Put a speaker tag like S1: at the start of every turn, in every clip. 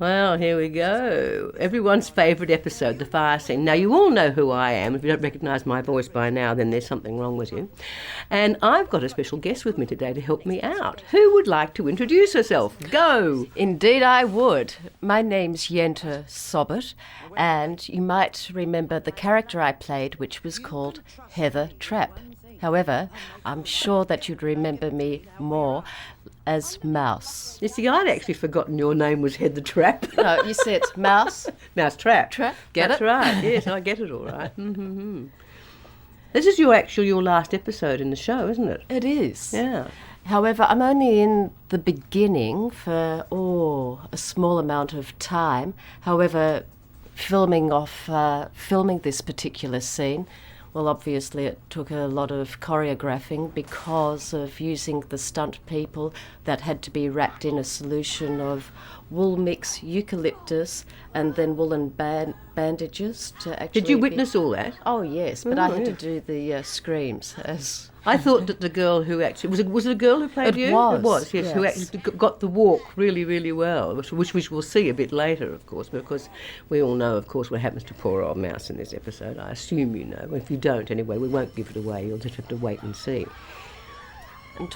S1: Well, here we go. Everyone's favourite episode, the fire scene. Now, you all know who I am. If you don't recognise my voice by now, then there's something wrong with you. And I've got a special guest with me today to help me out. Who would like to introduce herself? Go!
S2: Indeed I would. My name's Yenta Sobbert, and you might remember the character I played, which was called Heather Trapp. However, I'm sure that you'd remember me more as Mouse.
S1: You see, I'd actually forgotten your name was Heather Trapp.
S2: No, you said Mouse.
S1: Mouse Trap.
S2: Trap, get
S1: That's
S2: it?
S1: right, yes, I get it all right. This is your last episode in the show, isn't it?
S2: It is.
S1: Yeah.
S2: However, I'm only in the beginning for, a small amount of time. However, filming this particular scene, well, obviously it took a lot of choreographing because of using the stunt people that had to be wrapped in a solution of wool mix, eucalyptus, and then woolen bandages to actually...
S1: Did you witness all that?
S2: Oh, yes, but I had to do the screams as...
S1: I thought that the girl who actually... Was it a girl who played you?
S2: Was.
S1: It was, yes, who actually got the walk really, really well, which we'll see a bit later, of course, because we all know, of course, what happens to poor old Mouse in this episode. I assume you know. If you don't, anyway, we won't give it away. You'll just have to wait and see.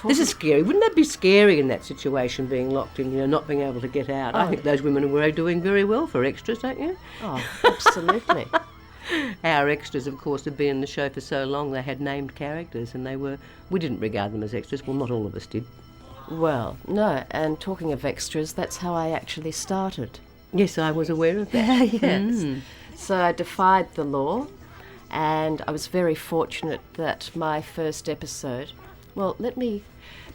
S1: This is scary. Wouldn't that be scary in that situation, being locked in, not being able to get out? I think those women were doing very well for extras, don't you?
S2: Oh, absolutely.
S1: Our extras, of course, had been in the show for so long, they had named characters, and we didn't regard them as extras. Well, not all of us did.
S2: Well, no, and talking of extras, that's how I actually started.
S1: Yes, I was aware of that.
S2: Yes. So I defied the law, and I was very fortunate that my first episode... Well, let me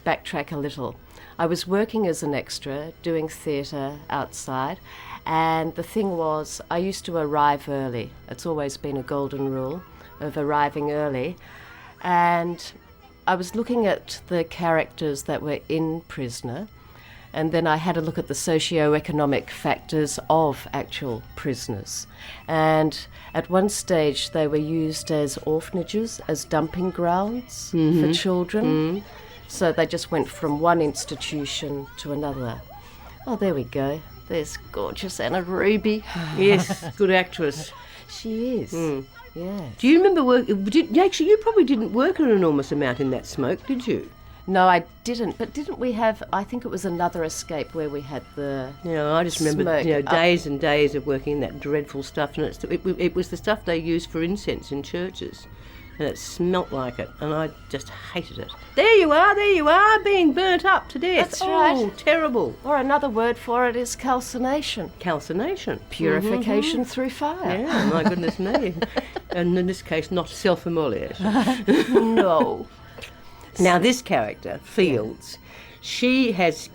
S2: backtrack a little. I was working as an extra, doing theatre outside, and the thing was, I used to arrive early. It's always been a golden rule of arriving early. And I was looking at the characters that were in Prisoner, and then I had a look at the socio-economic factors of actual prisoners. And at one stage, they were used as orphanages, as dumping grounds for children. So they just went from one institution to another. Oh, there we go. There's gorgeous Anna Ruby.
S1: Yes, good actress.
S2: She is. Yeah.
S1: Do you remember actually, you probably didn't work an enormous amount in that smoke, did you?
S2: No, I didn't. But didn't we have, I think it was another escape where we had the
S1: I just remember
S2: smoke
S1: days and days of working in that dreadful stuff. And it was the stuff they used for incense in churches. And it smelt like it, and I just hated it. There you are, being burnt up to death.
S2: That's right.
S1: Oh, terrible.
S2: Or another word for it is calcination.
S1: Calcination.
S2: Purification through fire.
S1: Yeah, my goodness me. And in this case, not self-immolation.
S2: No.
S1: Now, this character, Fields, she has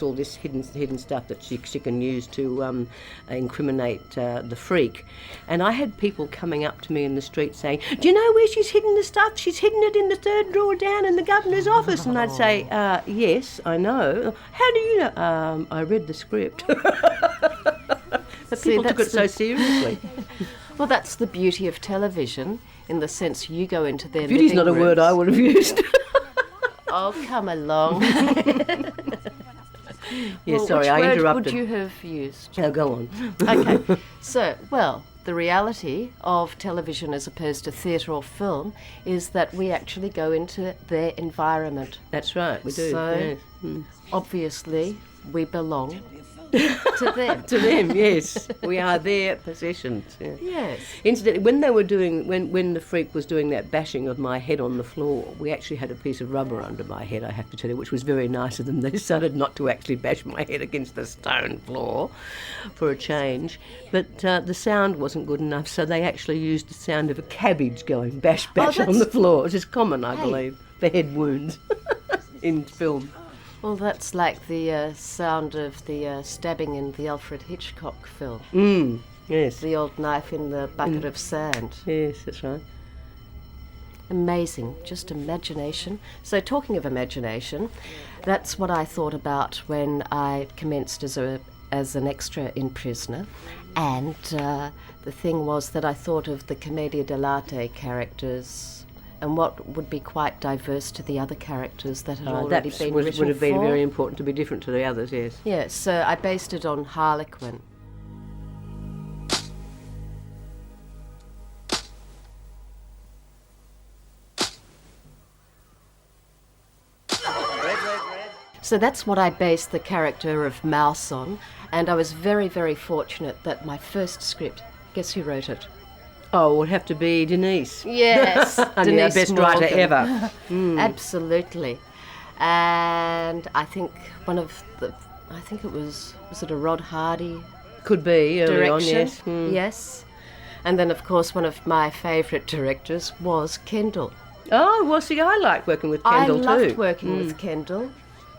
S1: all this hidden stuff that she can use to incriminate the freak. And I had people coming up to me in the street saying, "Do you know where she's hidden the stuff? She's hidden it in the third drawer down in the governor's office." And I'd say, "Yes, I know." "How do you know?" "I read the script." But people took it so seriously.
S2: Well, that's the beauty of television, in the sense you go into their
S1: Beauty's
S2: living
S1: not a word I would have used.
S2: Oh, come along.
S1: Yes, sorry, I interrupted.
S2: Which word would you have used?
S1: Oh, go on.
S2: Okay, so, the reality of television as opposed to theatre or film is that we actually go into their environment.
S1: That's right, we do.
S2: So,
S1: yes.
S2: Obviously, we belong to them.
S1: To them, yes. We are their possessions. Yeah.
S2: Yes.
S1: Incidentally, when they were when the freak was doing that bashing of my head on the floor, we actually had a piece of rubber under my head, I have to tell you, which was very nice of them. They decided not to actually bash my head against the stone floor for a change. But the sound wasn't good enough, so they actually used the sound of a cabbage going bash on the floor, which is common, I believe, for head wounds in film.
S2: Well, that's like the sound of the stabbing in the Alfred Hitchcock film.
S1: Yes.
S2: The old knife in the bucket of sand.
S1: Yes, that's right.
S2: Amazing, just imagination. So talking of imagination, that's what I thought about when I commenced as an extra in Prisoner. And the thing was that I thought of the Commedia dell'arte characters and what would be quite diverse to the other characters that had already
S1: That
S2: been written
S1: would have been
S2: for.
S1: very important to be different to the others, yes.
S2: Yeah, so I based it on Harlequin. So that's what I based the character of Mouse on, and I was very, very fortunate that my first script, guess who wrote it?
S1: Oh, it would have to be Denise.
S2: Yes,
S1: And our
S2: Denise
S1: best writer
S2: Morgan.
S1: ever.
S2: Absolutely. And I think I think it was it a Rod Hardy
S1: Could be early on,
S2: direction?
S1: yes.
S2: Yes. And then, of course, one of my favourite directors was Kendall.
S1: Oh, well, see, I like working with Kendall too.
S2: I loved working with Kendall.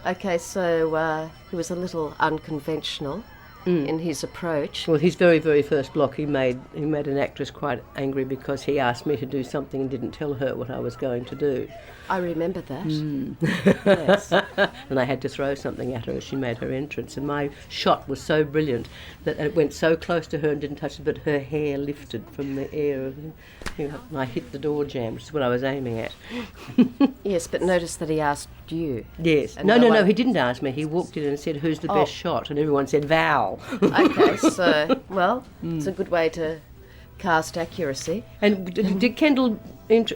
S2: Okay, so he was a little unconventional in his approach.
S1: Well, his very, very first block, he made an actress quite angry because he asked me to do something and didn't tell her what I was going to do.
S2: I remember that. Yes.
S1: And I had to throw something at her as she made her entrance. And my shot was so brilliant that it went so close to her and didn't touch it, but her hair lifted from the air. And I hit the door jamb, which is what I was aiming at.
S2: Yes, but notice that he asked you.
S1: Yes.
S2: And
S1: No,
S2: one-
S1: he didn't ask me. He walked in and said, "Who's the best shot?" And everyone said, "Val."
S2: Okay, so, well, it's a good way to cast accuracy.
S1: And did Kendall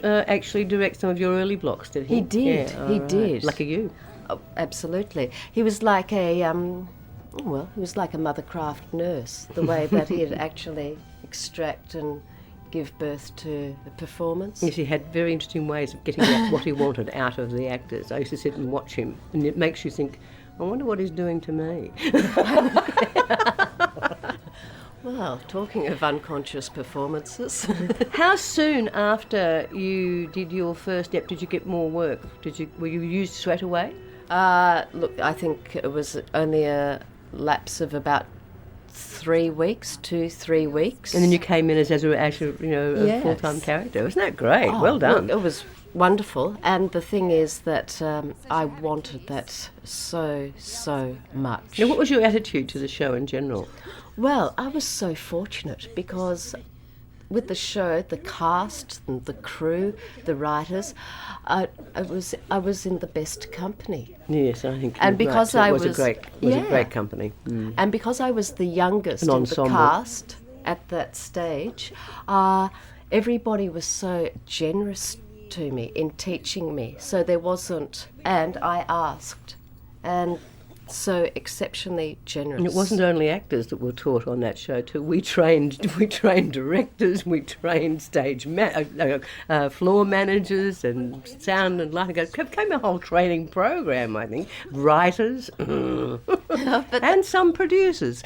S1: actually direct some of your early blocks, did he?
S2: He did,
S1: Yeah,
S2: he
S1: all right.
S2: did.
S1: Lucky you.
S2: Oh, absolutely. He was like he was like a mothercraft nurse, the way that he'd actually extract and give birth to a performance.
S1: Yes, he had very interesting ways of getting what he wanted out of the actors. I used to sit and watch him, and it makes you think, I wonder what he's doing to me.
S2: Well, talking of unconscious performances,
S1: How soon after you did your first step did you get more work? Were you used straight away?
S2: look, I think it was only a lapse of about 3 weeks, 2-3 weeks.
S1: And then you came in as a
S2: Yes.
S1: full-time character. Isn't that great?
S2: Oh,
S1: Well done.
S2: Look, it was wonderful, and the thing is that I wanted that so much.
S1: Now, what was your attitude to the show in general?
S2: Well, I was so fortunate because with the show, the cast and the crew, the writers, I was in the best company.
S1: Yes, I think.
S2: And
S1: you're right.
S2: because
S1: So it
S2: I
S1: was a
S2: was-
S1: great
S2: yeah.
S1: company. Mm.
S2: And because I was the youngest
S1: An
S2: in the
S1: ensemble.
S2: cast at that stage, everybody was so generous to me in teaching me. So there wasn't, and I asked, and so exceptionally generous.
S1: And it wasn't only actors that were taught on that show too. We trained directors, we trained floor managers and sound and lighting. It became a whole training program, I think. Writers and some producers.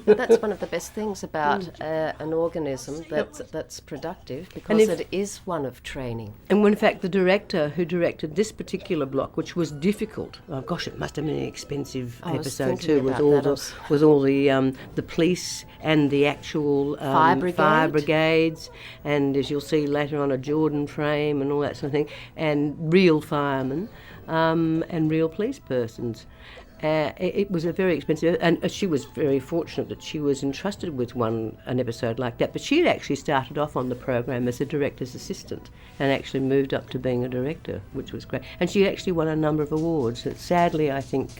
S2: That's one of the best things about an organism that's productive, because it is one of training.
S1: And when, in fact, the director who directed this particular block, which was difficult, oh gosh, it must have been an expensive
S2: I was
S1: episode
S2: thinking
S1: too, with
S2: about
S1: all
S2: that.
S1: with all the police and the actual
S2: Fire
S1: brigades, and as you'll see later on, a Jordan frame and all that sort of thing, and real firemen and real police persons. It was a very expensive, and she was very fortunate that she was entrusted with an episode like that. But she had actually started off on the program as a director's assistant and actually moved up to being a director, which was great. And she actually won a number of awards. Sadly, I think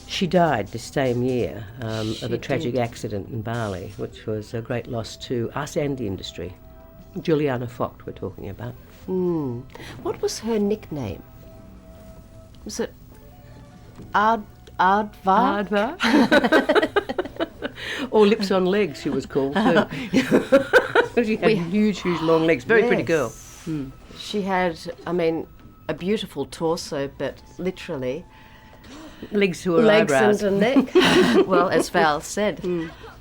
S1: she died this same year of a tragic accident in Bali, which was a great loss to us and the industry. Juliana Vogt we're talking about.
S2: What was her nickname? Was it Aardvark?
S1: Aardvark? Or Lips on Legs, she was called too. She had huge, long legs. Very pretty girl.
S2: She had, a beautiful torso, but literally
S1: Legs to her
S2: legs
S1: eyebrows.
S2: and a neck. Well, as Val said,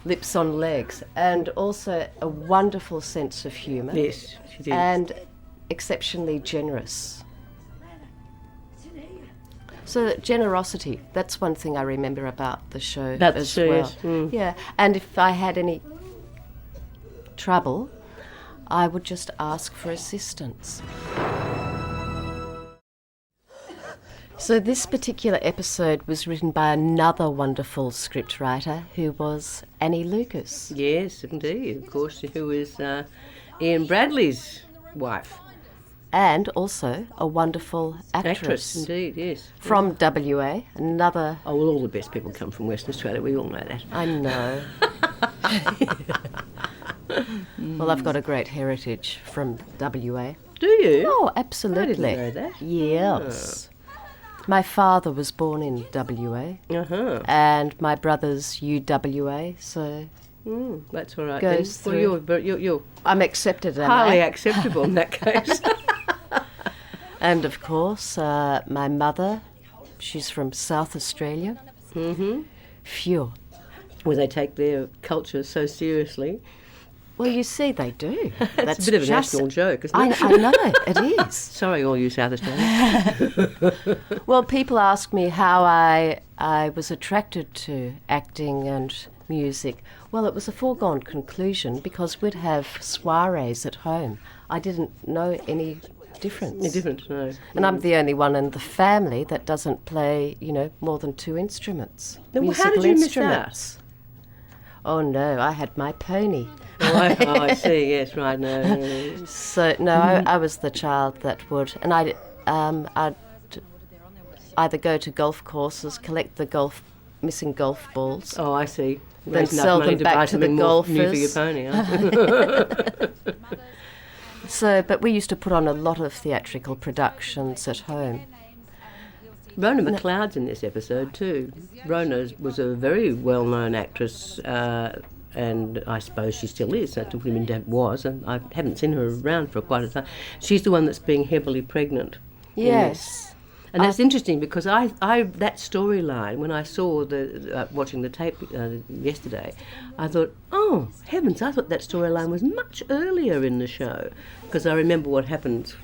S2: lips on legs, and also a wonderful sense of humour.
S1: Yes, she did.
S2: And exceptionally generous. So generosity, that's one thing I remember about the show as well.
S1: yes.
S2: Yeah, and if I had any trouble, I would just ask for assistance. So this particular episode was written by another wonderful scriptwriter who was Annie Lucas.
S1: Yes, indeed. Of course, who is Ian Bradley's wife.
S2: and also a wonderful
S1: Actress, indeed, yes.
S2: from WA, another...
S1: Oh, well, all the best people come from Western Australia. We all know that.
S2: I know. Well, I've got a great heritage from WA.
S1: Do you?
S2: Oh, absolutely.
S1: I didn't know that.
S2: Yes. My father was born in WA,
S1: Uh-huh.
S2: and my brother's UWA, so
S1: That's all right.
S2: Goes
S1: then. Well,
S2: through.
S1: you're
S2: I'm accepted, am
S1: highly
S2: I?
S1: acceptable in that case.
S2: And of course, my mother, she's from South Australia.
S1: Mm-hmm.
S2: Phew.
S1: Where they take their culture so seriously.
S2: Well, you see, they do.
S1: That's a bit of a national joke, isn't it?
S2: I know, it is.
S1: Sorry, all you South Australians.
S2: Well, people ask me how I was attracted to acting and music. Well, it was a foregone conclusion because we'd have soirees at home. I didn't know any difference.
S1: You're different, no.
S2: And I'm the only one in the family that doesn't play, more than 2 instruments.
S1: Then, well, how
S2: musical
S1: did you miss
S2: instruments. Oh no, I had my pony.
S1: I see, yes, right, no.
S2: So no, I was the child that would, and I'd either go to golf courses, collect the missing golf balls,
S1: Oh, I see.
S2: then
S1: Raise enough
S2: sell
S1: money
S2: them back
S1: buy
S2: to the
S1: something more new for your
S2: golfers.
S1: pony, huh?
S2: So, but we used to put on a lot of theatrical productions at home.
S1: Rona McLeod's in this episode too. Rona was a very well-known actress, and I suppose she still is. I don't mean that was, and I haven't seen her around for quite a time. She's the one that's being heavily pregnant. in this.
S2: Yes.
S1: And that's interesting because I that storyline, when I saw watching the tape yesterday, I thought, oh heavens! I thought that storyline was much earlier in the show, because I remember what happened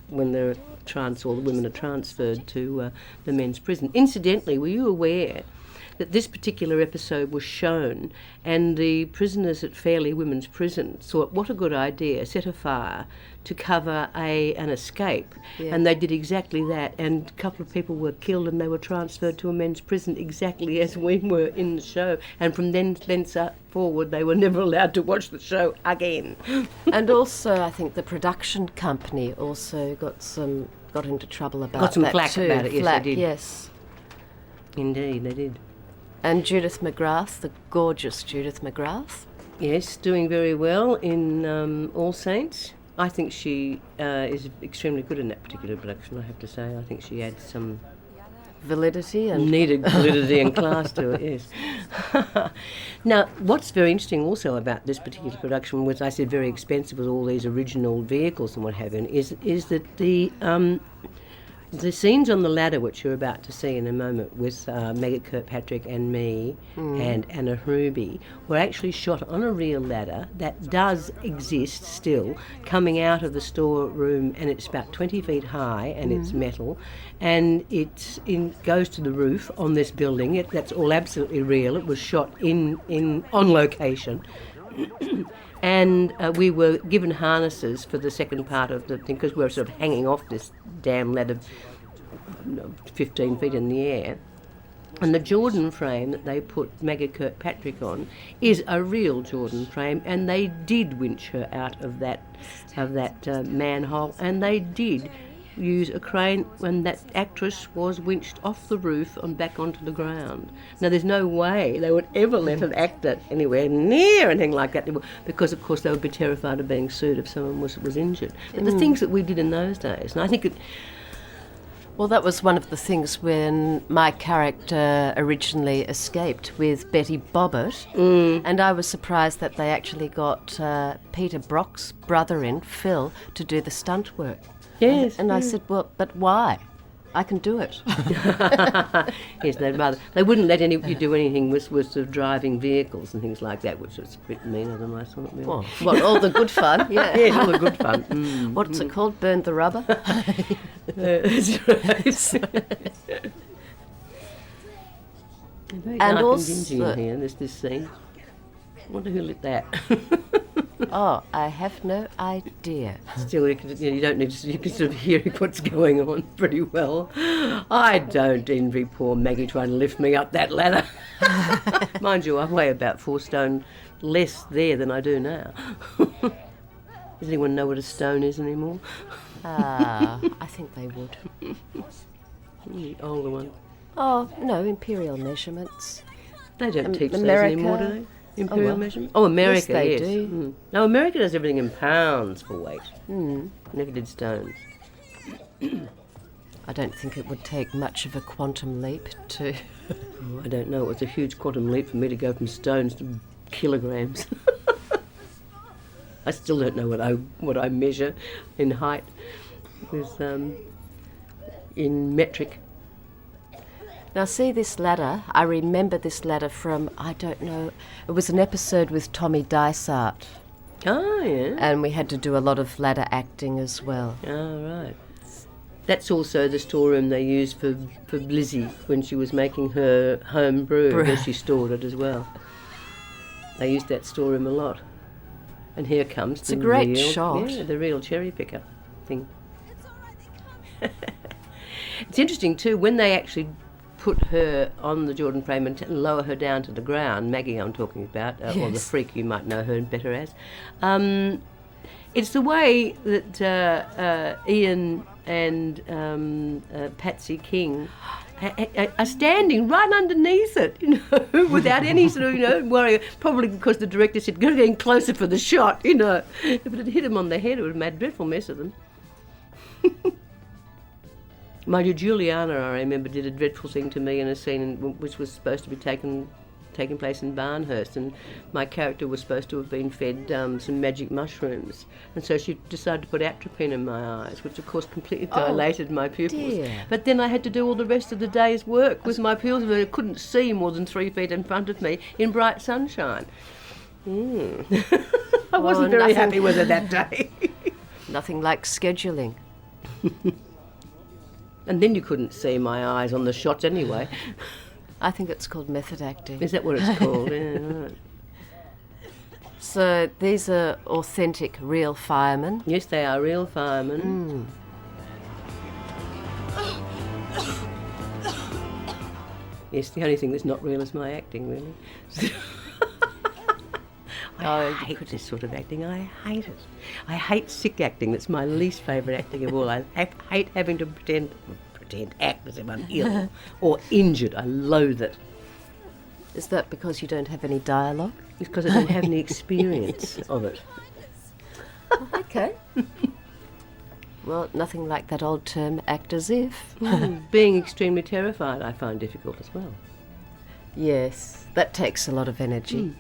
S1: when the women are transferred to the men's prison. Incidentally, were you aware that this particular episode was shown, and the prisoners at Fairley Women's Prison thought, what a good idea, set a fire to cover an escape.
S2: Yeah.
S1: And they did exactly that, and a couple of people were killed and they were transferred to a men's prison exactly as we were in the show. And from thence forward, they were never allowed to watch the show again.
S2: And also, I think the production company also got into trouble about
S1: Got some
S2: that
S1: flack
S2: too.
S1: about it, yes,
S2: Flack,
S1: they did.
S2: yes.
S1: Indeed, they did.
S2: And Judith McGrath, the gorgeous Judith McGrath.
S1: Yes, doing very well in All Saints. I think she is extremely good in that particular production, I have to say. I think she adds some
S2: Validity and
S1: needed validity and class to it, yes. Now, what's very interesting also about this particular production, which I said very expensive with all these original vehicles and what have you, is that the scenes on the ladder, which you're about to see in a moment with Maggie Kirkpatrick and me and Anna Hruby, were actually shot on a real ladder that does exist still, coming out of the storeroom, and it's about 20 feet high and it's metal, and it goes to the roof on this building. That's all absolutely real. It was shot on location. And we were given harnesses for the second part of the thing, because we were sort of hanging off this damn ladder 15 feet in the air. And the Jordan frame that they put Maggie Kirkpatrick on is a real Jordan frame, and they did winch her out of that manhole, and they did use a crane when that actress was winched off the roof and back onto the ground. Now, there's no way they would ever let an actor anywhere near anything like that, because, of course, they would be terrified of being sued if someone was injured. But the things that we did in those days, and I think
S2: well, that was one of the things when my character originally escaped with Betty Bobbitt, and I was surprised that they actually got Peter Brock's brother in, Phil, to do the stunt work.
S1: Yes.
S2: And I said, well, but why? I can do it.
S1: Yes, they wouldn't let you do anything with sort of driving vehicles and things like that, which was a bit meaner than I thought. Really.
S2: Well, what, all the good fun? Yeah.
S1: Yes, all the good fun.
S2: What's it called? Burn the rubber?
S1: That's right. Very
S2: And
S1: dark
S2: also-
S1: and dingy in here. There's this scene. I wonder who lit that.
S2: Oh, I have no idea.
S1: Still, you don't need to. You can sort of hear what's going on pretty well. I don't envy poor Maggie trying to lift me up that ladder. Mind you, I weigh about 4 stone less there than I do now. Does anyone know what a stone is anymore?
S2: I think they would.
S1: The older one.
S2: Oh, no, imperial measurements.
S1: They don't teach
S2: America.
S1: those anymore, do they? Imperial
S2: well.
S1: measurement? Oh, America,
S2: Yes, they
S1: yes.
S2: do.
S1: No, America does everything in pounds for weight. Never did stones.
S2: I don't think it would take much of a quantum leap to...
S1: I don't know. It was a huge quantum leap for me to go from stones to kilograms. I still don't know what I measure in height with in metric.
S2: Now, see this ladder? I remember this ladder from, I don't know, it was an episode with Tommy Dysart,
S1: Oh, yeah.
S2: and we had to do a lot of ladder acting as well.
S1: Oh, right. That's also the storeroom they used for Lizzie when she was making her home brew, where she stored it as well. They used that storeroom a lot. And here comes
S2: It's a great shot.
S1: Yeah, the real cherry picker thing. It's interesting too, when they actually put her on the Jordan frame and lower her down to the ground, Maggie I'm talking about, or the
S2: Yes.
S1: freak you might know her better as, it's the way that Ian and Patsy King are standing right underneath it, you know, without any sort of, you know, worry. Probably because the director said, "Go getting closer for the shot," you know. If it had hit them on the head, it would have made a dreadful mess of them. Mind you, Juliana, I remember, did a dreadful thing to me in a scene which was supposed to be taking place in Barnhurst, and my character was supposed to have been fed some magic mushrooms, and so she decided to put atropine in my eyes, which of course completely dilated my pupils.
S2: dear.
S1: But then I had to do all the rest of the day's work with my pupils, and I couldn't see more than 3 feet in front of me in bright sunshine. I wasn't very
S2: nothing-
S1: happy with it that day.
S2: Nothing like scheduling.
S1: And then you couldn't see my eyes on the shots anyway.
S2: I think it's called method acting.
S1: Is that what it's called? Yeah, right.
S2: So these are authentic, real firemen.
S1: Yes, they are real firemen. Yes, the only thing that's not real is my acting, really. I hate this sort of acting. I hate it. I hate sick acting. That's my least favourite acting of all. I hate having to pretend act as if I'm ill or injured. I loathe it.
S2: Is that because you don't have any dialogue?
S1: It's because I don't have any experience of it.
S2: Okay. Well, nothing like that old term, act as if.
S1: Being extremely terrified I find difficult as well.
S2: Yes, that takes a lot of energy.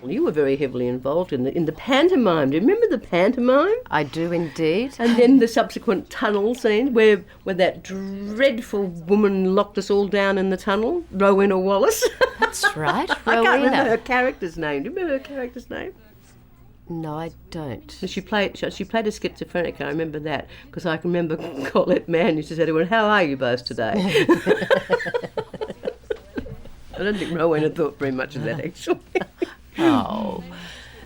S1: Well, you were very heavily involved in the pantomime. Do you remember the pantomime?
S2: I do indeed.
S1: And then the subsequent tunnel scene where that dreadful woman locked us all down in the tunnel, Rowena Wallace.
S2: That's right,
S1: I can't remember her
S2: Rowena.
S1: character's name. Do you remember her character's name?
S2: No, I don't.
S1: She played a schizophrenic. I remember that because I can remember Colette Mann used to say to her, "How are you both today?" I don't think Rowena thought very much of that actually.
S2: Oh.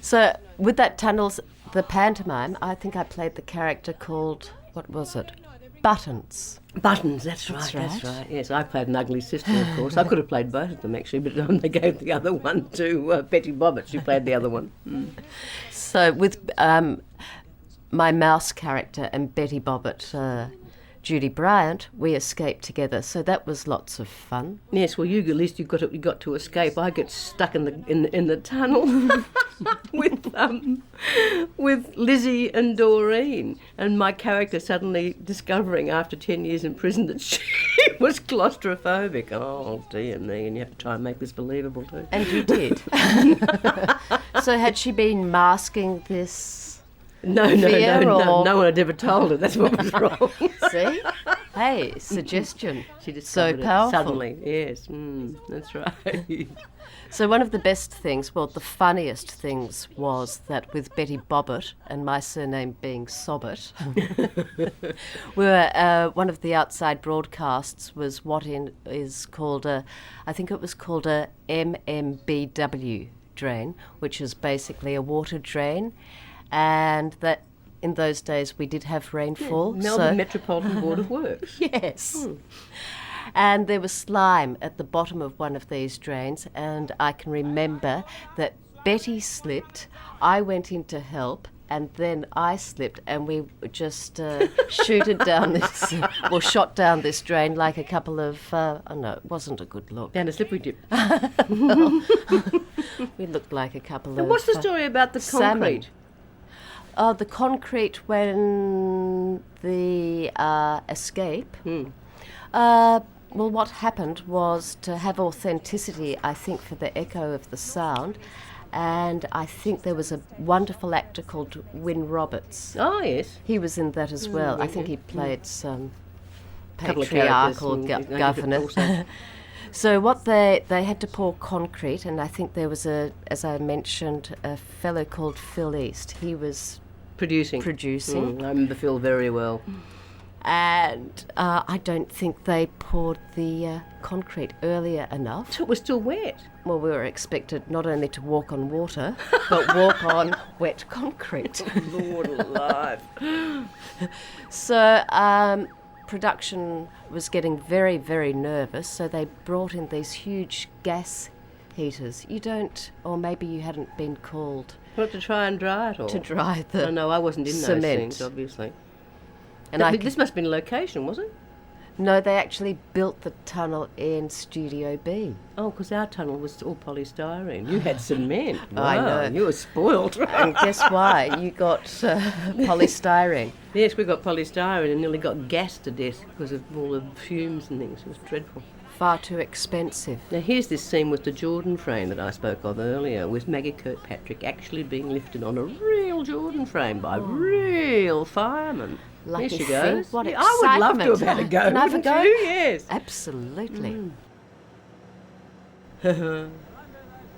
S2: So with that tunnels, the pantomime, I think I played the character called, what was it? Buttons.
S1: Buttons, that's right.
S2: right.
S1: Yes, I played an ugly sister, of course. I could have played both of them, actually, but they gave the other one to Betty Bobbitt. She played the other one.
S2: So with my mouse character and Betty Bobbitt, Judy Bryant, we escaped together. So that was lots of fun.
S1: Yes, well, at least you got to escape. I get stuck in the tunnel with Lizzie and Doreen, and my character suddenly discovering after 10 years in prison that she was claustrophobic. Oh dear me! And you have to try and make this believable too.
S2: And you did. So had she been masking this?
S1: No,
S2: Fear or-
S1: no one had ever told her that's what was wrong.
S2: See? Hey, suggestion.
S1: She
S2: So
S1: discovered it
S2: powerful.
S1: suddenly. Yes, that's right.
S2: So one of the best things, well, the funniest things was that with Betty Bobbitt, and my surname being Sobbit, we were, one of the outside broadcasts was is called I think it was called a MMBW drain, which is basically a water drain, and that in those days we did have rainfall.
S1: Melbourne Metropolitan Board of Works.
S2: Yes. And there was slime at the bottom of one of these drains, and I can remember that Betty slipped, I went in to help, and then I slipped, and we just shot down this drain like a couple of, oh no, it wasn't a good look.
S1: Down a slippery dip.
S2: We looked like a couple of...
S1: And what's the story about the
S2: salmon.
S1: concrete?
S2: Oh, the concrete when the escape... well, what happened was to have authenticity, I think, for the echo of the sound. And I think there was a wonderful actor called Wyn Roberts.
S1: Oh, yes.
S2: He was in that as well. I think he played some
S1: Couple of
S2: patriarchal
S1: characters and
S2: governor.
S1: also.
S2: So what they had to pour concrete, and I think there was as I mentioned, a fellow called Phil East. He was
S1: Producing. I remember Phil very well.
S2: And I don't think they poured the concrete earlier enough.
S1: It was still wet.
S2: Well, we were expected not only to walk on water, but walk on wet concrete.
S1: Lord alive.
S2: So production was getting very, very nervous, so they brought in these huge gas heaters. You don't, or maybe you hadn't been called
S1: What, to try and dry it all?
S2: to dry the
S1: Oh, no, I wasn't in
S2: cement.
S1: those things, obviously.
S2: And
S1: This must have been location, was it?
S2: No, they actually built the tunnel in Studio B.
S1: Oh, because our tunnel was all polystyrene. You had cement. Wow,
S2: I know.
S1: You were spoilt.
S2: And guess why? You got polystyrene.
S1: Yes, we got polystyrene and nearly got gassed to death because of all the fumes and things. It was dreadful.
S2: Far too expensive.
S1: Now, here's this scene with the Jordan frame that I spoke of earlier, with Maggie Kirkpatrick actually being lifted on a real Jordan frame by real firemen.
S2: Lucky
S1: Here she
S2: thing.
S1: goes.
S2: What
S1: Yeah, I would love to have
S2: excitement.
S1: had a go.
S2: Can I have a
S1: wouldn't
S2: go?
S1: you? Yes.
S2: Absolutely.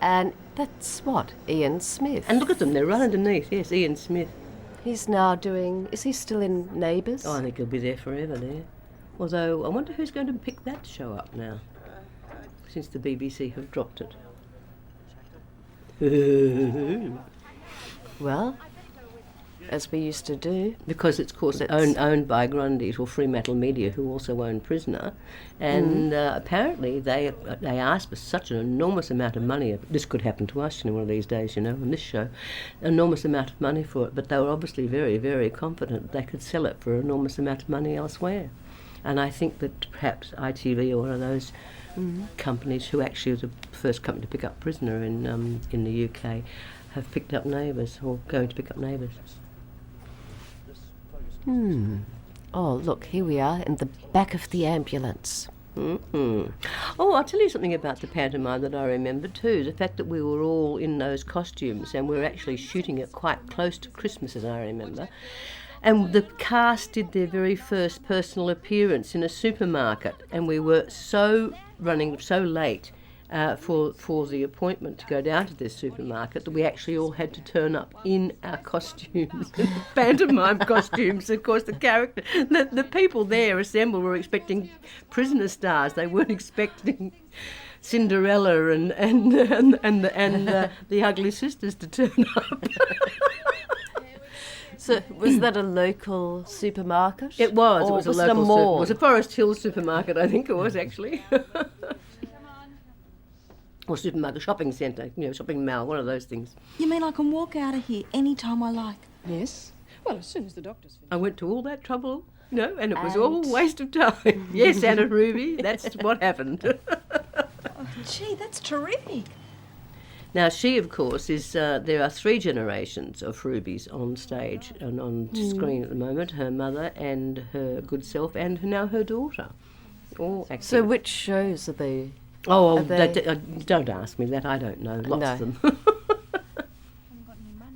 S2: And that's what? Ian Smith.
S1: And look at them, they're right underneath. Yes, Ian Smith.
S2: He's now doing... Is he still in Neighbours?
S1: Oh, I think he'll be there forever there. Although, I wonder who's going to pick that show up now, since the BBC have dropped it.
S2: Well, as we used to do.
S1: Because it's, of course, owned by Grundy's or Fremantle Media, who also own Prisoner. And apparently they asked for such an enormous amount of money. This could happen to us, one of these days, on this show. Enormous amount of money for it. But they were obviously very, very confident they could sell it for an enormous amount of money elsewhere. And I think that perhaps ITV or one of those companies, who actually was the first company to pick up Prisoner in the UK, have picked up Neighbours, or going to pick up Neighbours.
S2: Oh, look, here we are in the back of the ambulance.
S1: Mm-hmm. Oh, I'll tell you something about the pantomime that I remember too. The fact that we were all in those costumes and we were actually shooting it quite close to Christmas, as I remember. And the cast did their very first personal appearance in a supermarket, and we were running so late for the appointment to go down to this supermarket that we actually all had to turn up in our costumes, pantomime costumes. Of course, the people there assembled were expecting Prisoner stars. They weren't expecting Cinderella and the Ugly Sisters to turn up.
S2: So was that a local supermarket?
S1: It was.
S2: Or
S1: It was a
S2: was
S1: local.
S2: it a mall?
S1: It was a Forest Hills supermarket, I think it was actually. Or supermarket, shopping centre, shopping mall, one of those things.
S3: You mean I can walk out of here any time I like?
S4: Yes. Well, as soon as the doctor's finished.
S1: I went to all that trouble, and it was all a waste of time. Yes, Anna Ruby, that's what happened.
S3: Gee, that's terrific.
S1: Now, she, of course, is. There are 3 generations of Rubies on stage and on screen at the moment. Her mother and her good self, and now her daughter, all acting.
S2: So which shows are they?
S1: Oh,
S2: are they...
S1: don't ask me that. I don't know. Lots of them.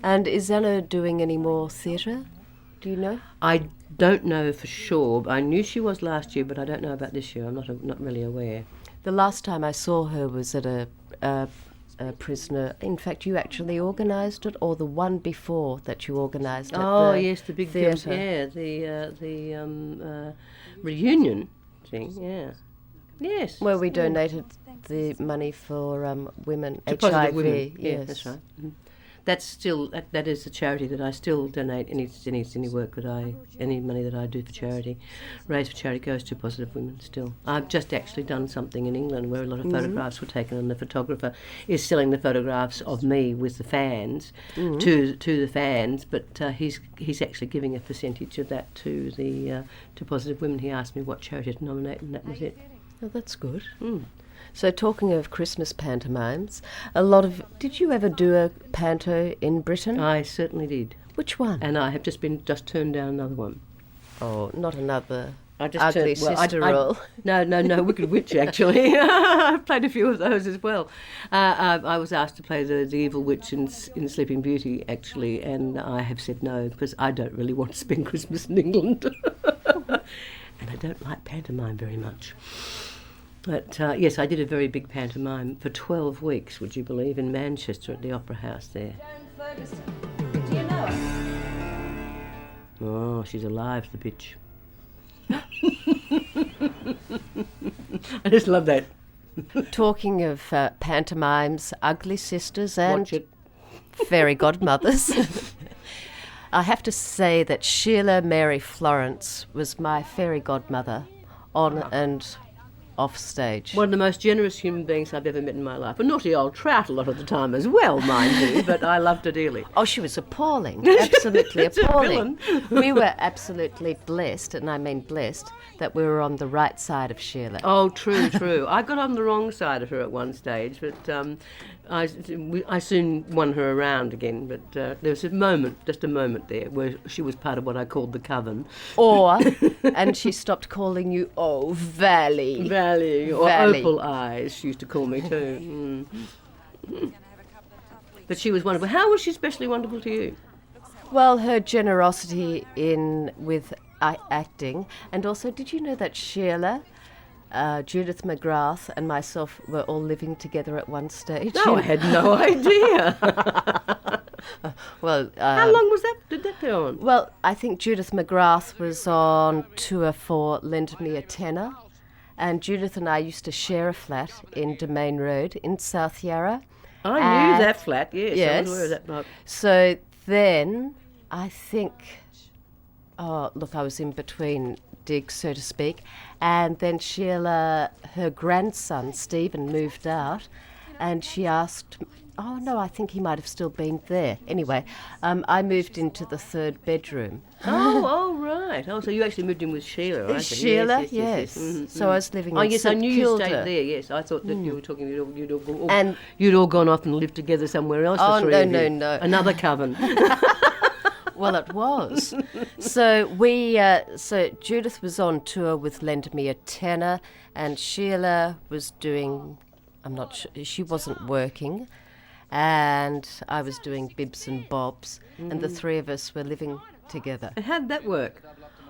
S2: And is Anna doing any more theatre? Do you know?
S1: I don't know for sure. I knew she was last year, but I don't know about this year. I'm not really aware.
S2: The last time I saw her was at a Prisoner. In fact, you actually organised it, or the one before that you organised at
S1: Oh,
S2: the
S1: yes, the big
S2: theatre.
S1: Yeah, the reunion thing. Yeah. Yes.
S2: Where we donated the money for women,
S1: To positive
S2: HIV.
S1: women. Yeah,
S2: Yes.
S1: that's right. that's still that is a charity that I still donate any work that any money that I do for charity, raise for charity, goes to Positive Women. Still, I've just actually done something in England where a lot of photographs were taken, and the photographer is selling the photographs of me with the fans to the fans, but he's actually giving a percentage of that to the to Positive Women. He asked me what charity to nominate, and that was it.
S2: Oh, that's good. So talking of Christmas pantomimes, did you ever do a panto in Britain?
S1: I certainly did,
S2: Which one?
S1: and I have just turned down another one.
S2: Oh, not another
S1: I just
S2: ugly sister role.
S1: No, Wicked Witch, actually. I've played a few of those as well. I was asked to play the evil witch in Sleeping Beauty, actually, and I have said no, because I don't really want to spend Christmas in England. And I don't like pantomime very much. But yes, I did a very big pantomime for 12 weeks, would you believe, in Manchester at the Opera House there.
S3: Joan Ferguson. Do you know her?
S1: Oh, she's alive, the bitch. I just love that.
S2: Talking of pantomimes, ugly sisters and
S1: Watch it.
S2: fairy godmothers, I have to say that Sheila Mary Florence was my fairy godmother on and off stage.
S1: One of the most generous human beings I've ever met in my life. A naughty old trout a lot of the time as well, mind you, but I loved her dearly.
S2: Oh, she was appalling, absolutely
S1: It's a
S2: appalling. We were absolutely blessed, and I mean blessed, that we were on the right side of Sheila.
S1: Oh, true. I got on the wrong side of her at one stage, but I soon won her around again. But there was just a moment there, where she was part of what I called the coven.
S2: And she stopped calling you, oh, Valley.
S1: Valley, or
S2: Valley.
S1: Opal Eyes, she used to call me too. But she was wonderful. How was she especially wonderful to you?
S2: Well, her generosity with acting, and also, did you know that Sheila, Judith McGrath, and myself were all living together at one stage?
S1: No, I had no idea.
S2: Well,
S1: How long did that go on?
S2: Well, I think Judith McGrath was on tour for Lend Me a Tenner, and Judith and I used to share a flat in Domain Road in South Yarra.
S1: I knew that flat, yes.
S2: Yes.
S1: I was aware of that block.
S2: So then, I think, I was in between digs, so to speak, and then Sheila, her grandson, Stephen, moved out, and she asked, I think he might have still been there. Anyway, I moved into the third bedroom.
S1: Oh, right. Oh, so you actually moved in with Sheila, right?
S2: Sheila, yes.
S1: Mhm,
S2: So I was living
S1: Oh,
S2: in
S1: yes, I
S2: St
S1: knew
S2: Kilda.
S1: you stayed there, yes. I thought that you were talking,
S2: And-
S1: you'd all gone off and lived together somewhere else.
S2: Oh,
S1: the three
S2: no,
S1: of you.
S2: no, no.
S1: Another coven.
S2: Well, it was. So so Judith was on tour with Lend Me a Tenner, and Sheila was doing, I'm not sure, she wasn't working, and I was doing bibs and bobs, and the three of us were living together.
S1: And how'd that work?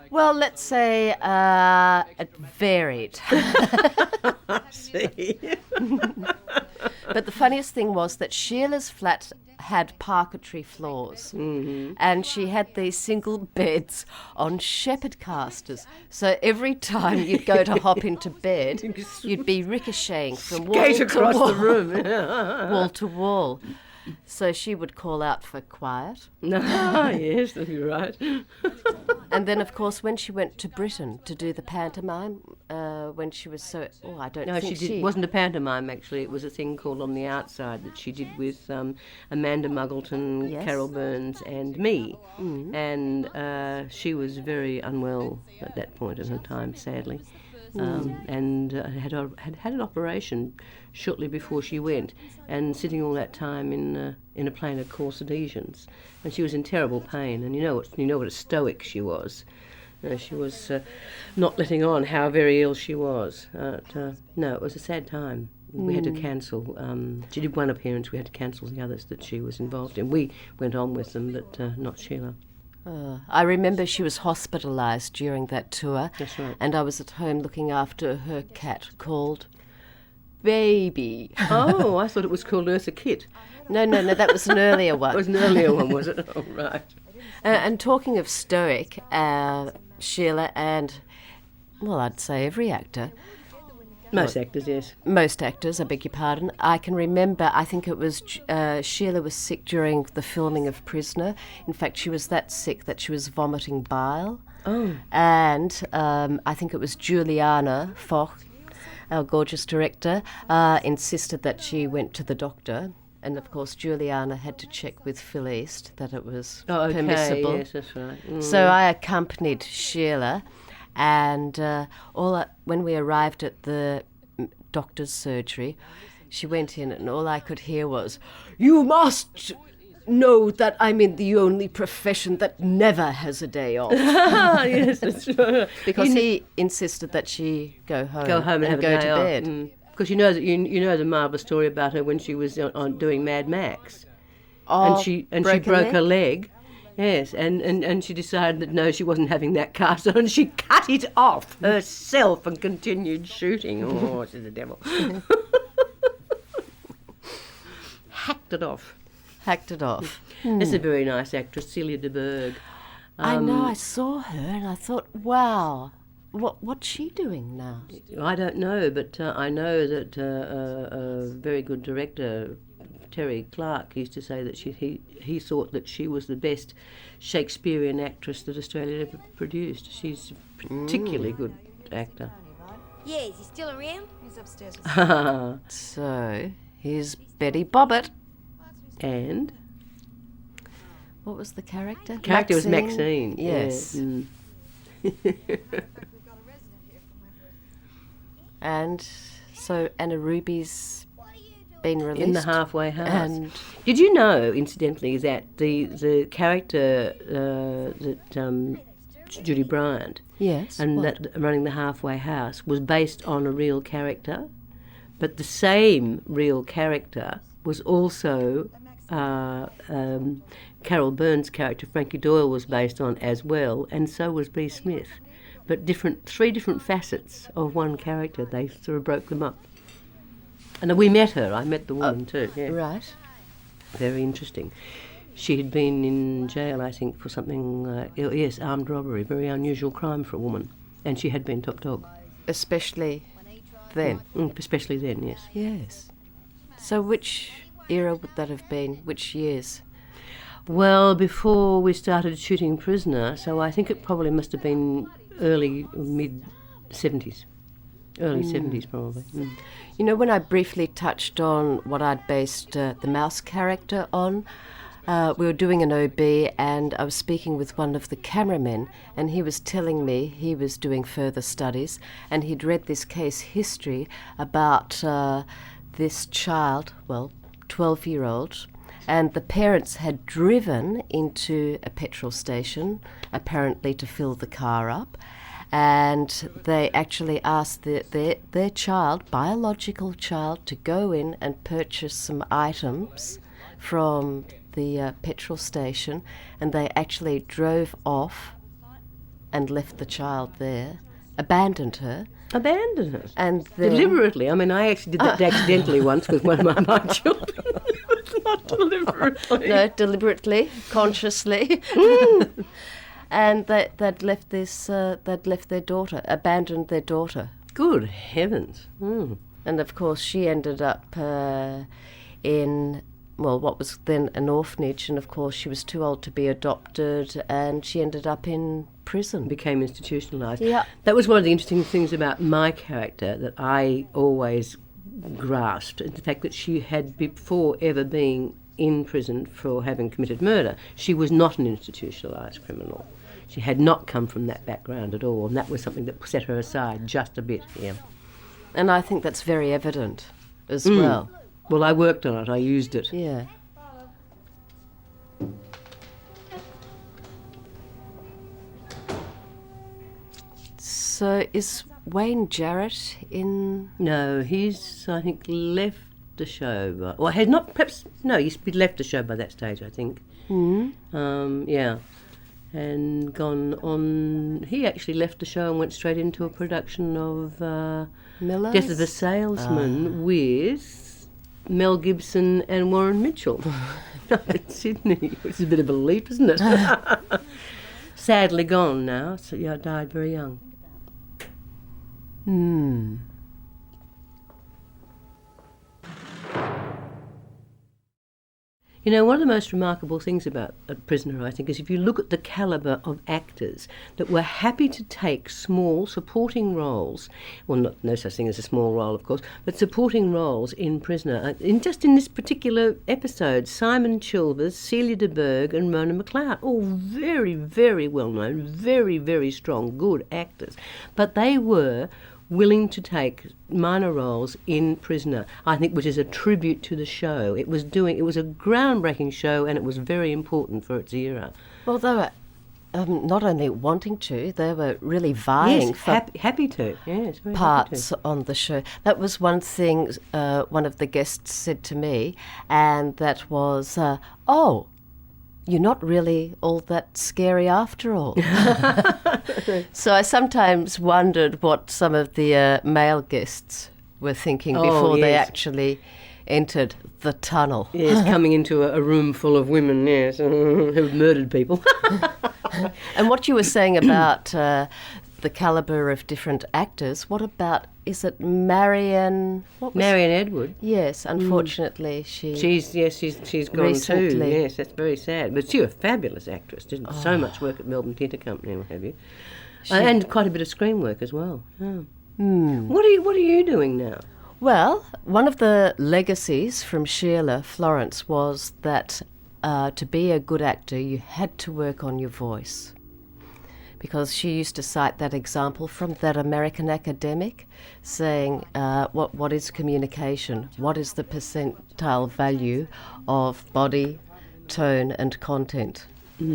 S2: Well, let's say it varied.
S1: See?
S2: But the funniest thing was that Sheila's flat had parquetry floors, and she had these single beds on shepherd casters. So every time you'd go to hop into bed, you'd be ricocheting from wall
S1: Gate
S2: to
S1: across
S2: wall,
S1: the room.
S2: wall to wall. So she would call out for quiet.
S1: Yes, you're right.
S2: And then, of course, when she went to Britain to do the pantomime, when she was I don't
S1: No,
S2: think
S1: she did. It wasn't a pantomime, actually. It was a thing called On the Outside that she did with Amanda Muggleton,
S2: Yes.
S1: Carol Burns, and me. And she was very unwell at that point in her time, sadly. And had an operation shortly before she went, and sitting all that time in a plane of course adhesions, and she was in terrible pain. And you know what a stoic she was. She was not letting on how very ill she was. No, it was a sad time. We had to cancel. She did one appearance. We had to cancel the others that she was involved in. We went on with them, but not Sheila.
S2: I remember she was hospitalised during that tour.
S1: That's right.
S2: And I was at home looking after her cat called Baby.
S1: Oh, I thought it was called Eartha Kitt.
S2: No, that was an earlier
S1: It
S2: one.
S1: was an earlier one, was it? Oh, right.
S2: And talking of stoic, Sheila and, well, I'd say every actor,
S1: Most actors, yes.
S2: Most actors, I beg your pardon. I can remember, I think it was Sheila was sick during the filming of Prisoner. In fact, she was that sick that she was vomiting bile.
S1: Oh.
S2: And I think it was Juliana Foch, our gorgeous director, insisted that she went to the doctor. And of course, Juliana had to check with Phil East that it was permissible.
S1: Yes, that's right.
S2: So I accompanied Sheila, and when we arrived at the doctor's surgery, she went in, and all I could hear was, "You must know that I'm in the only profession that never has a day off."
S1: Yes, that's right.
S2: Because he insisted that she go home
S1: and have
S2: go
S1: a day
S2: to
S1: off.
S2: bed.
S1: Because you know that you know the marvellous story about her when she was on doing Mad Max,
S2: Oh,
S1: and she
S2: broke
S1: broke
S2: her
S1: her leg. Yes, and she decided that no, she wasn't having that cast on, and she cut it off herself and continued shooting. Oh, she's a devil. Hacked it off.
S2: Hacked it off.
S1: That's a very nice actress, Celia de Burgh.
S2: I know, I saw her and I thought, wow, what's she doing now?
S1: I don't know, but I know that a very good director, Terry Clark, used to say that he thought that she was the best Shakespearean actress that Australia ever produced. She's a particularly good actor.
S3: Yeah, is he still around?
S4: He's upstairs.
S2: So, here's Betty Bobbitt.
S1: And
S2: What was the character?
S1: character was Maxine.
S2: Yes.
S1: Yeah.
S2: And so Anna Ruby's been released.
S1: In the halfway house.
S2: And
S1: Did you know, incidentally, that the character that Judy Bryant
S2: yes.
S1: and
S2: what?
S1: that running the halfway house was based on a real character, but the same real character was also Carol Byrne's character, Frankie Doyle, was based on as well, and so was B. Smith. But three different facets of one character. They sort of broke them up. And we met her. I met the woman too. Yeah.
S2: Right.
S1: Very interesting. She had been in jail, I think, for something, armed robbery, very unusual crime for a woman. And she had been top dog.
S2: Especially then.
S1: Especially then, yes.
S2: Yes. So which era would that have been? Which years?
S1: Well, before we started shooting Prisoner, so I think it probably must have been early, mid-70s. Early 70s, probably.
S2: You know, when I briefly touched on what I'd based the mouse character on, we were doing an OB and I was speaking with one of the cameramen and he was telling me he was doing further studies and he'd read this case history about this child, 12-year-old, and the parents had driven into a petrol station, apparently to fill the car up, and they actually asked their child, biological child, to go in and purchase some items from the petrol station, and they actually drove off and left the child there, abandoned her.
S1: Abandoned her.
S2: And then,
S1: Deliberately. I mean, I actually did that accidentally once with one of my children. Not deliberately.
S2: No, deliberately, consciously. And they'd left their daughter, abandoned their daughter.
S1: Good heavens.
S2: And of course she ended up in, what was then an orphanage, and of course she was too old to be adopted, and she ended up in prison.
S1: Became institutionalised.
S2: Yeah.
S1: That was one of the interesting things about my character that I always grasped, the fact that she had, before ever being in prison for having committed murder, she was not an institutionalised criminal. She had not come from that background at all, and that was something that set her aside just a bit, yeah.
S2: And I think that's very evident as well.
S1: Well, I worked on it, I used it.
S2: Yeah. So is Wayne Jarrett in?
S1: No, he's, I think, left the show. Well, had not, perhaps, no, he's left the show by that stage, I think. Yeah. And gone on, he actually left the show and went straight into a production of
S2: Miller's?
S1: Death of a Salesman with Mel Gibson and Warren Mitchell up in Sydney, which is a bit of a leap, isn't it? Sadly gone now, so yeah, died very young. You know, one of the most remarkable things about A Prisoner, I think, is if you look at the calibre of actors that were happy to take small supporting roles, well, no such thing as a small role, of course, but supporting roles in Prisoner. Just in this particular episode, Simon Chilvers, Celia de Berg and Mona McLeod, all very, very well known, very, very strong, good actors. But they were willing to take minor roles in Prisoner, I think, which is a tribute to the show. It was a groundbreaking show, and it was very important for its era.
S2: Well, they were not only wanting to, they were really vying
S1: Yes,
S2: for
S1: happy to. Yes, very happy
S2: parts
S1: to.
S2: on the show. That was one thing one of the guests said to me, and that was, oh, you're not really all that scary after all. So I sometimes wondered what some of the male guests were thinking before they
S1: yes.
S2: actually entered the tunnel.
S1: Yes, coming into a room full of women, yes, who've murdered people.
S2: And what you were saying about the calibre of different actors, what about, is it Marion? What was
S1: Marion Edward.
S2: Yes, unfortunately
S1: She's gone
S2: Recently.
S1: too. Yes, that's very sad. But she's a fabulous actress. Did so much work at Melbourne Theatre Company, what have you, and quite a bit of screen work as well. Oh. What are you doing now?
S2: Well, one of the legacies from Sheila Florence was that to be a good actor, you had to work on your voice. Because she used to cite that example from that American academic saying, what is communication? What is the percentile value of body, tone and content?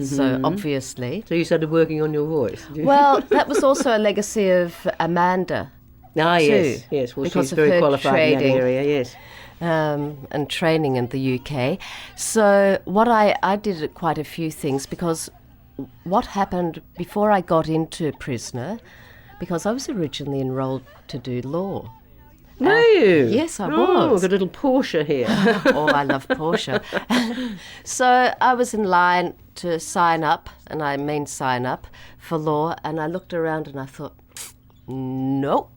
S2: So obviously...
S1: So you started working on your voice.
S2: Well, that was also a legacy of Amanda.
S1: Ah,
S2: too,
S1: yes. Well,
S2: because
S1: she's
S2: of
S1: very
S2: her
S1: qualified in that
S2: trading.
S1: area, yes.
S2: And training in the UK. So what I did quite a few things, because what happened before I got into Prisoner, because I was originally enrolled to do law.
S1: Were you?
S2: Yes, I
S1: Oh,
S2: was.
S1: got a little Porsche here.
S2: Oh, I love Porsche. So I was in line to sign up, and I mean sign up, for law, and I looked around and I thought, nope,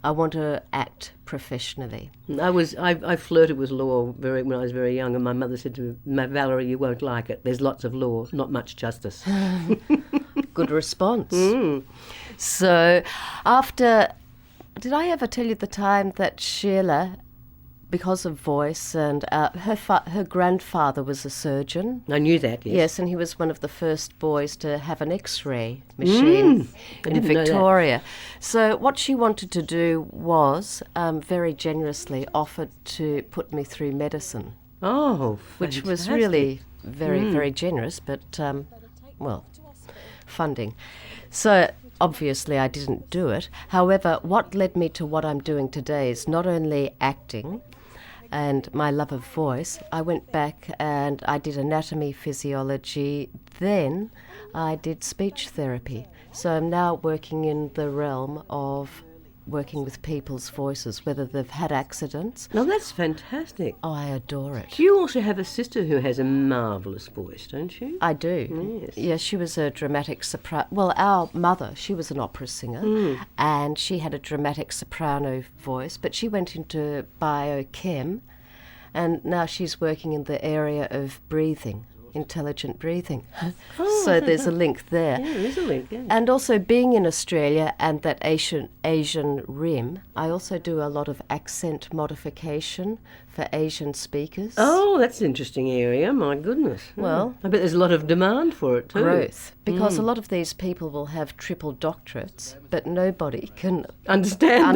S2: I want to act professionally.
S1: I flirted with law when I was very young, and my mother said to me, Valerie, you won't like it. There's lots of law, not much justice.
S2: Good response. So after, did I ever tell you the time that Sheila, because of voice, and her grandfather was a surgeon?
S1: I knew that, yes.
S2: Yes, and he was one of the first boys to have an X-ray machine
S1: I
S2: in
S1: didn't know that.
S2: Victoria. So what she wanted to do was very generously offered to put me through medicine,
S1: Oh,
S2: which was
S1: fantastic.
S2: really very, very generous, but, well, funding. So obviously I didn't do it. However, what led me to what I'm doing today is not only acting and my love of voice. I went back and I did anatomy, physiology, then I did speech therapy. So I'm now working in the realm of working with people's voices, whether they've had accidents.
S1: No, that's fantastic.
S2: Oh, I adore it.
S1: You also have a sister who has a marvellous voice, don't you?
S2: I do.
S1: Yes.
S2: Yeah, she was a dramatic soprano. Well, our mother, she was an opera singer, and she had a dramatic soprano voice, but she went into biochem, and now she's working in the area of breathing, intelligent breathing. So there's a link there.
S1: Yeah, there is a link, yeah.
S2: And also being in Australia and that Asian rim, I also do a lot of accent modification for Asian speakers.
S1: Oh, that's an interesting area, my goodness.
S2: Well-
S1: I bet there's a lot of demand for it too.
S2: Growth, because a lot of these people will have triple doctorates, but nobody can
S1: Understand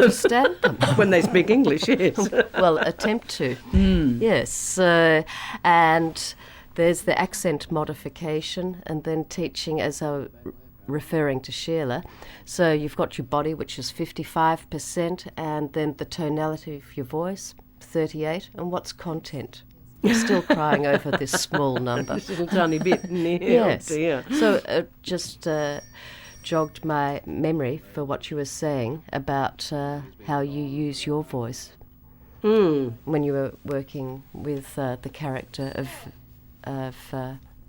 S2: them.
S1: when they speak English, yes.
S2: Well, attempt to. Yes, and there's the accent modification, and then teaching, as I was referring to Sheila. So you've got your body, which is 55%, and then the tonality of your voice, 38, and what's content? You're still crying over this small number.
S1: This little tiny bit. Yeah,
S2: Yes.
S1: oh dear.
S2: So it just jogged my memory for what you were saying about how you use your voice when you were working with the character of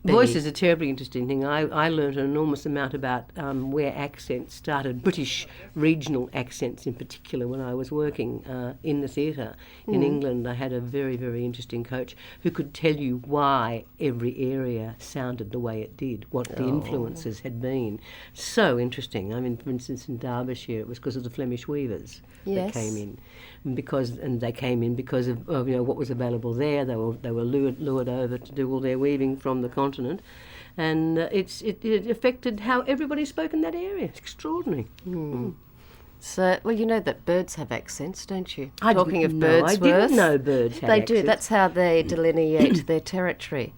S1: Voice is a terribly interesting thing. I learnt an enormous amount about where accents started, British regional accents in particular, when I was working in the theatre in England. I had a very, very interesting coach who could tell you why every area sounded the way it did, what the influences had been. So interesting. I mean, for instance, in Derbyshire, it was because of the Flemish weavers that came in. And they came in because of what was available there. They were lured over to do all their weaving from the continent, and it affected how everybody spoke in that area. It's extraordinary.
S2: So, well, you know that birds have accents, don't you?
S1: I
S2: Talking of
S1: didn't know.
S2: birds,
S1: I didn't know birds had
S2: They
S1: accents.
S2: do. That's how they delineate their territory.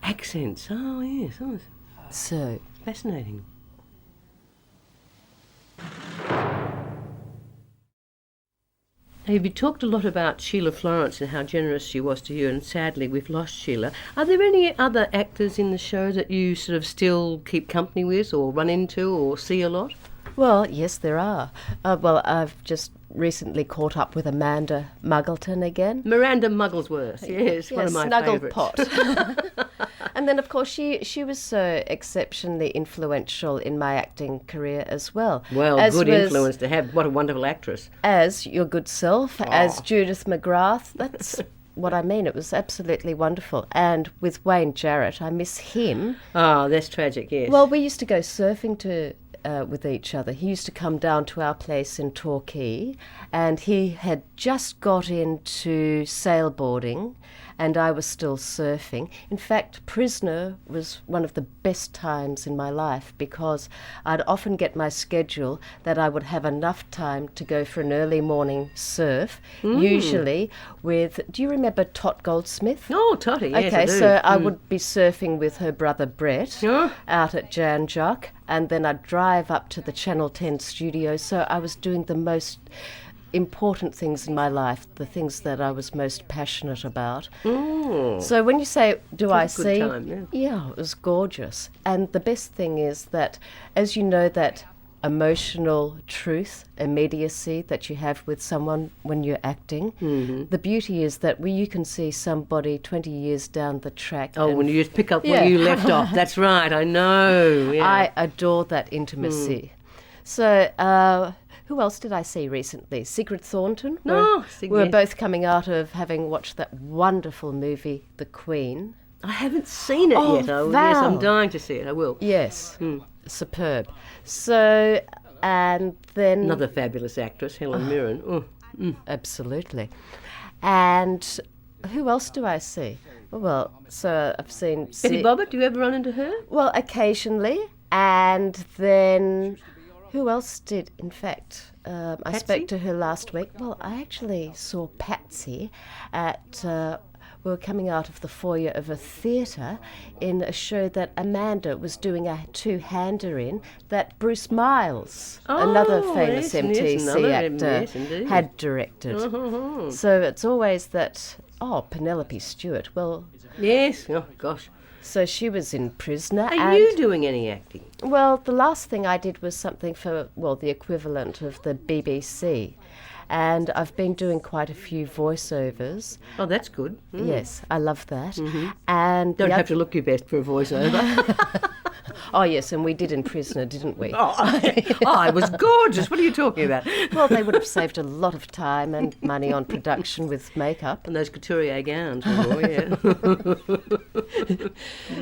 S1: Accents. Oh yes. Oh,
S2: So,
S1: fascinating. Now, you talked a lot about Sheila Florence and how generous she was to you, and sadly we've lost Sheila. Are there any other actors in the show that you sort of still keep company with or run into or see a lot?
S2: well, yes, there are. Well, I've just recently caught up with Amanda Muggleton again.
S1: Miranda Mugglesworth, yes, one of my favourites.
S2: Snugglepot. And then, of course, she was so exceptionally influential in my acting career as well.
S1: Well,
S2: As
S1: good
S2: was-
S1: influence to have. What a wonderful actress.
S2: As your good self, as Judith McGrath. That's what I mean. It was absolutely wonderful. And with Wayne Jarrett, I miss him.
S1: Oh, that's tragic, yes.
S2: Well, we used to go surfing with each other. He used to come down to our place in Torquay, and he had just got into sailboarding, and I was still surfing. In fact, Prisoner was one of the best times in my life because I'd often get my schedule that I would have enough time to go for an early morning surf, usually with, do you remember Tot Goldsmith?
S1: Oh, Totty, yes, I
S2: Okay,
S1: do.
S2: so I would be surfing with her brother Brett
S1: Yeah.
S2: out at Jan Jock, and then I'd drive up to the Channel 10 studio. So I was doing the most important things in my life, the things that I was most passionate about. So when you say, do I
S1: was a good
S2: see?
S1: time, yeah.
S2: It was gorgeous. And the best thing is that, as you know, that emotional truth, immediacy that you have with someone when you're acting, the beauty is that you can see somebody 20 years down the track.
S1: Oh,
S2: and
S1: when you just pick up
S2: Yeah.
S1: where you left off. That's right, I know. Yeah.
S2: I adore that intimacy. So, who else did I see recently? Sigrid Thornton.
S1: Oh,
S2: We're
S1: yes.
S2: both coming out of having watched that wonderful movie, The Queen.
S1: I haven't seen it
S2: Oh,
S1: yet. Oh, yes,
S2: Val.
S1: I'm dying to see it. I will.
S2: Yes, superb. So, and then
S1: Another fabulous actress, Helen Mirren. Oh.
S2: absolutely. And who else do I see? Well, so I've seen
S1: Betty Bobbitt, do you ever run into her?
S2: Well, occasionally, and then who else did? In fact, I
S1: Patsy?
S2: spoke to her last week. Well, I actually saw Patsy at. We were coming out of the foyer of a theatre in a show that Amanda was doing a two-hander in, that Bruce Miles, another
S1: Oh,
S2: famous
S1: yes, yes,
S2: MTC
S1: another,
S2: actor,
S1: yes, indeed.
S2: had directed. So it's always that, Penelope Stewart. Well,
S1: Yes. Oh, gosh.
S2: so she was in Prisoner.
S1: Are
S2: and
S1: you doing any acting?
S2: well, the last thing I did was something for, the equivalent of the BBC. And I've been doing quite a few voiceovers.
S1: Oh, that's good.
S2: Yes, I love that. And
S1: Don't
S2: the
S1: have to look your best for a voiceover.
S2: Oh, yes, and we did in Prisoner, didn't we?
S1: Oh, it was gorgeous. What are you talking about?
S2: Well, they would have saved a lot of time and money on production with makeup.
S1: And those couturier gowns. Oh, yeah.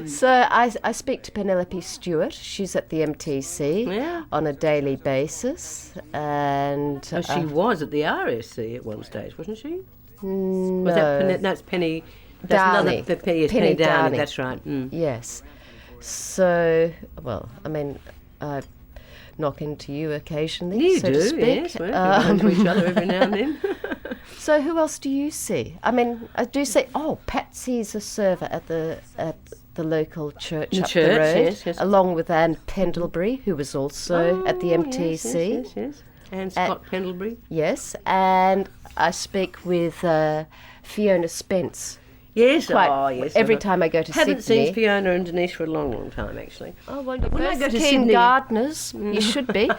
S2: So I speak to Penelope Stewart. She's at the MTC
S1: Yeah.
S2: on a daily basis. And
S1: Oh, she was at the RSC at one stage, wasn't she?
S2: no.
S1: Was that that's Penny? That's
S2: Downey.
S1: another Penny
S2: Penny
S1: Downey.
S2: Downey.
S1: That's right.
S2: Yes. So, well, I mean, I knock into you occasionally,
S1: You
S2: so
S1: do,
S2: to speak.
S1: yes. Well, we run into each other every now and then.
S2: So who else do you see? I mean, I do see, Patsy's a server at the local church
S1: The
S2: up
S1: church,
S2: the road,
S1: yes, yes.
S2: along with Anne Pendlebury, who was also at the MTC.
S1: Yes. And Scott Pendlebury.
S2: Yes, and I speak with Fiona Spence.
S1: Yes,
S2: Quite
S1: yes.
S2: every time I go to
S1: Haven't
S2: Sydney.
S1: seen Fiona and Denise for a long, long time, actually.
S2: Oh, well, you're
S1: When I
S2: both
S1: go to
S2: keen
S1: Sydney-
S2: gardeners. You should be.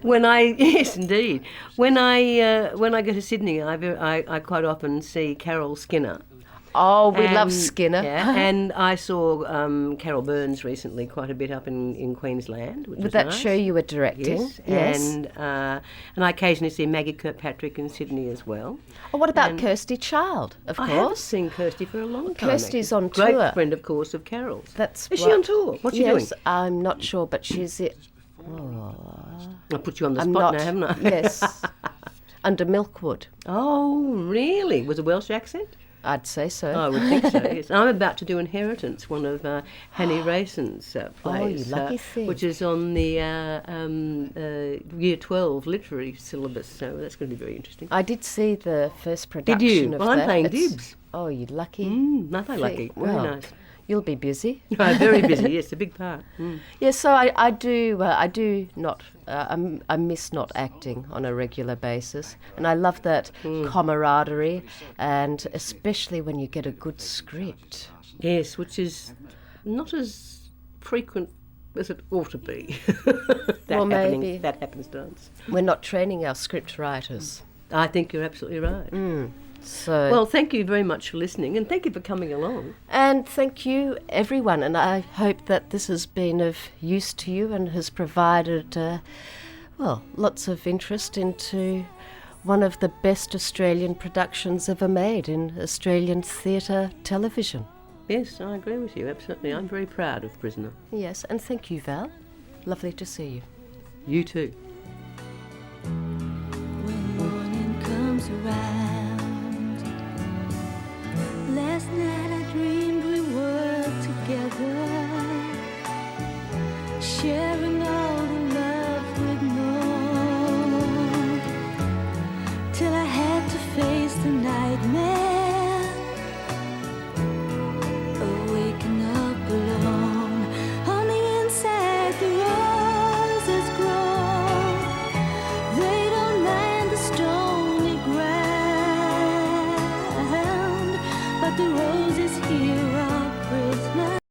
S1: Yes, indeed. When I go to Sydney, I quite often see Carol Skinner.
S2: Oh, we love
S1: And-
S2: Skinner.
S1: Yeah, and I saw Carol Burns recently quite a bit up in Queensland, which
S2: With
S1: was
S2: that
S1: nice.
S2: show you were directing.
S1: Yes, and I occasionally see Maggie Kirkpatrick in Sydney as well.
S2: Oh, what about
S1: and-
S2: Kirsty Child, of
S1: I haven't
S2: course?
S1: seen Kirsty for a long time.
S2: Kirsty's
S1: actually.
S2: on
S1: Great
S2: tour.
S1: friend, of course, of Carol's.
S2: That's
S1: Is she
S2: what-
S1: on tour? What's she
S2: yes,
S1: doing?
S2: I'm not sure, but she's it.
S1: I put you on the
S2: I'm
S1: spot
S2: not.
S1: now, haven't I?
S2: Yes, under Milkwood,
S1: Oh, really? With a Welsh accent?
S2: I'd say so.
S1: I would think so, yes. I'm about to do Inheritance, one of Hanny Rayson's plays.
S2: you lucky thing.
S1: Which is on the Year 12 literary syllabus, so that's going to be very interesting.
S2: I did see the first production
S1: you?
S2: of
S1: Well, I'm
S2: that.
S1: playing
S2: It's-
S1: dibs.
S2: Oh, you lucky.
S1: Nothing lucky. Very
S2: Well,
S1: nice.
S2: You'll be busy.
S1: I'm very busy, yes, a big part.
S2: Yes, so I do not. I miss not acting on a regular basis, and I love that camaraderie, and especially when you get a good script.
S1: Yes, which is not as frequent as it ought to be.
S2: Well, maybe.
S1: That happens to us.
S2: We're not training our script writers,
S1: I think you're absolutely right.
S2: so.
S1: Well, thank you very much for listening, and thank you for coming along.
S2: And thank you, everyone, and I hope that this has been of use to you and has provided, lots of interest into one of the best Australian productions ever made in Australian theatre television.
S1: Yes, I agree with you, absolutely. I'm very proud of Prisoner.
S2: Yes, and thank you, Val. Lovely to see you.
S1: You too.
S3: When morning comes around, last night I dreamed we were together, sharing all the love we'd known, till I had to face the nightmare